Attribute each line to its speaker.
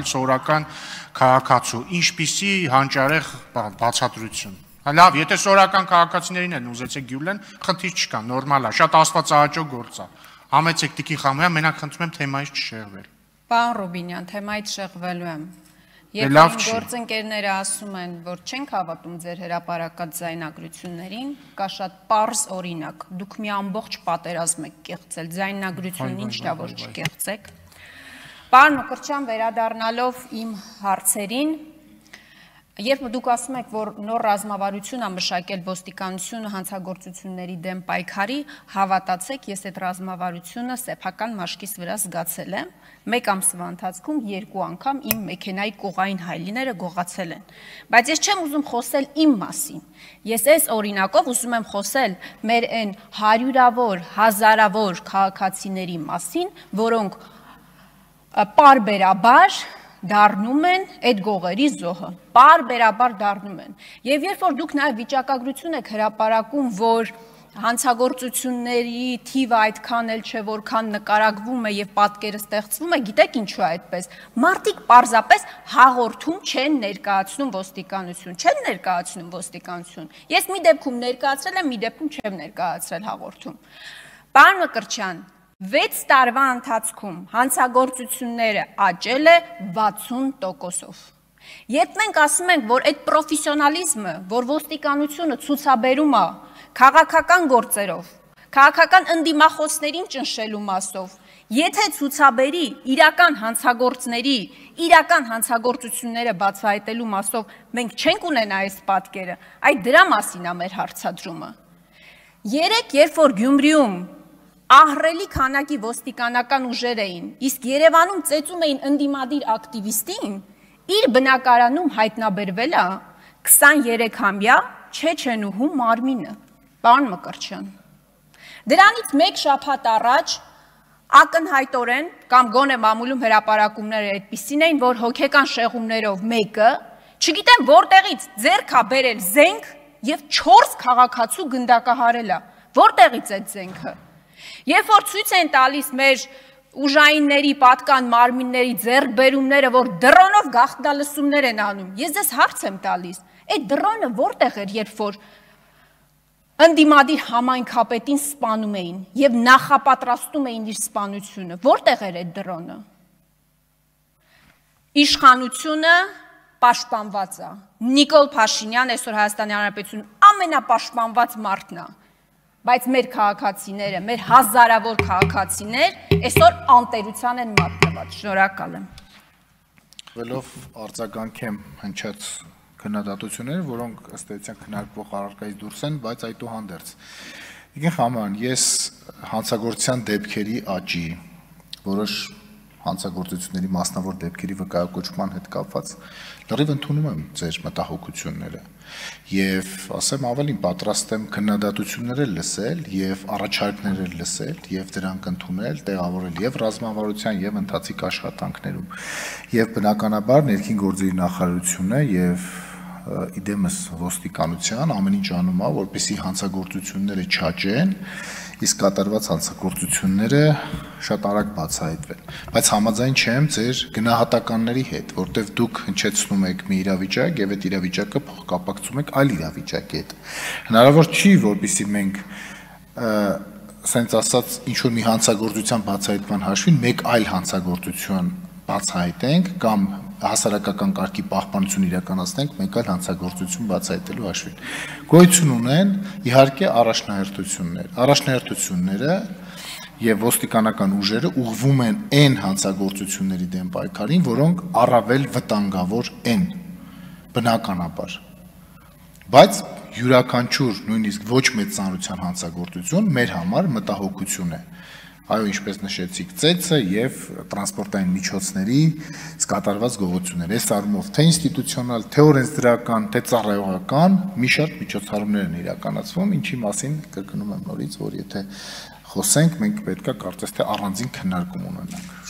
Speaker 1: այլ սովորական քաղաքացու, ինչպիսի հանճարեղ բացատրություն։ Լավ, եթե սովորական քաղաքացիներին են ուզեցեք գյուլեն, խնդիր չկա, նորմալ է, շատ աստվածահաճո գործ է։ Համեցեք Տիկին Խամոյան, մենակ խնդրում եմ թեմայից չշեղվել։
Speaker 2: Պարոն Ռուբինյան, թեմայից շեղվելու եմ։ Եթե իմ գործընկերները ասում են, որ չենք հավատում ձեր հրապարակած ձայնագրություններին, կա շատ պարզ օրինակ, դուք մի ամբողջ պատերազմ եք կեղծել, ձայնագրությունն ինչ դա որ չկեղծեք։ Պարոն Մկրտչյան, վերադառնալով իմ հարցերին, երբ դուք ասում եք, որ նոր ռազմավարություն է մշակել ոստիկանությունը հանցագործությունների դեմ պայքարի, հավատացեք, ես այդ ռազմավարությունը սեփական մաշկիս վրա զգացել եմ, մեկ ամսվա ընթացքում 2 անգամ իմ մեքենայի կողային հայելիները գողացել են։ Բայց ես չեմ ուզում խոսել իմ մասին։ Ես այս օրինակով ուզում եմ խոսել մեր այն հարյուրավոր, հազարավոր քաղաքացիների մասին, որոնք պարբերաբար դառնում են այդ գողերի զոհը, պարբերաբար դառնում են։ Եվ երբ որ դուք նաև վիճակագրություն եք հրապարակում, որ հանցագործությունների թիվը այդքան էլ չէ, որքան նկարագրվում է եւ պատկերը ստեղծվում է, գիտեք ինչու է այդպես։ Մարդիկ պարզապես հաղորդում չեն ներկայացնում ոստիկանություն, չեն ներկայացնում ոստիկանություն։ Ես մի դեպքում ներկայացրել եմ, մի դեպքում չեմ ներկայացրել հաղորդում։ Պարոն Մկրտչյան, 6 տարվա ընթացքում հանցագործությունները աճել է 60%-ով։ Երբ մենք ասում ենք, որ այդ պրոֆեսիոնալիզմը, որ ոստիկանությունը ցուցաբերում է քաղաքական գործերով, քաղաքական ընդդիմախոսներին ճնշելու մասով, եթե ցուցաբերի իրական հանցագործների, իրական հանցագործությունները բացահայտելու մասով, մենք չենք ունենա այս պատկերը, այդ դրա մասին է մեր հարցադրումը։ Երեք, երբ որ Գյումրիում ահռելի քանակի ոստիկանական ուժեր էին, իսկ Երևանում ծեծում էին ընդդիմադիր ակտիվիստին, իր բնակարանում հայտնաբերվել է 23-ամյա չեչենուհու մարմինը, պարոն Մկրտչյան։ Դրանից մեկ շաբաթ առաջ ակնհայտորեն կամ գոնե մամուլում հրապարակումները այդպիսին էին, որ հոգեկան շեղումներով մեկը, չգիտեմ որտեղից ձեռք է բերել զենք եւ 4 քաղաքացու գնդակահարել է։ Որտեղից այդ զենքը։ Երբ որ ցույց են տալիս մեր ուժայինների պատկան մարմինների ձեռքբերումները, որ դրոնով գաղտնալսումներ են անում, ես ձեզ հարց եմ տալիս, այդ դրոնը որտեղ էր, երբ որ ընդդիմադիր համայնքապետին սպանում էին եւ նախապատրաստում էին իր սպանությունը, որտեղ էր այդ դրոնը։ Իշխանությունը պաշտպանված է։ Նիկոլ Փաշինյան այսօր Հայաստանի Հանրապետությունում ամենապաշտպանված մարդն է։ Բայց մեր քաղաքացիները, մեր հազարավոր քաղաքացիներ այսօր անտերության են մատնված։ Շնորհակալ եմ։
Speaker 3: Վելով արձագանքեմ հնչած քննադատությունները, որոնք ըստ էության քննարկվող առարկայից դուրս են, բայց այդուհանդերձ։ Տիկին Խամոյան, ես հանցագործության դեպքերի աճի, որոշ հանցագործությունների մասնավոր դեպքերի վկայակոչման հետ կապված լրիվ ընդունում եմ ձեր մտահոգությունները եւ ասեմ ավելին պատրաստ եմ քննադատությունները լսել եւ առաջարկները լսել եւ դրանք ընդունել, տեղավորել եւ ռազմավարության եւ ընթացիկ աշխատանքներում եւ բնականաբար ներքին գործերի նախարարությունը եւ իդեմս ոստիկանության ամեն ինչ անում է, որպեսզի հանցագործությունները չաճեն, իսկ կատարված հանցագործությունները շատ արագ բացահայտվեն։ Բայց համաձայն չեմ ձեր գնահատականների հետ, որտեղ դուք հնչեցնում եք մի իրավիճակ եւ այդ իրավիճակը փոխկապակցում եք այլ իրավիճակի հետ։ Հնարավոր չի, որպեսզի մենք ասենց ասած ինչ որ մի հանցագործության բացահայտման հաշվին մեկ այլ հանցագործություն բացահայտենք կամ հասարակական կարգի պահպանություն իրականացնենք մեկ այլ հանցագործություն բացահայտելու հաշվին։ Գոյություն ունեն իհարկե առաջնահերթությունները եւ ոստիկանական ուժերը ուղղվում են այն հանցագործությունների դեմ պայքարին, որոնք առավել վտանգավոր են բնականաբար։ Բայց յուրաքանչյուր նույնիսկ ոչ մեծ ծանրության հանցագործություն մեր համար մտահոգություն է։ Այո, ինչպես նշեցիք, ծեծը եւ տրանսպորտային միջոցների կատարված գողությունները։ Այս առումով թե ինստիտուցիոնալ, թե օրենսդրական, թե ծառայողական մի շարք միջոցառումներ են իրականացվում, ինչի մասին կրկնում եմ նորից, որ եթե խոսենք, մենք պետք է կարծես թե առանձին քննարկում ունենանք։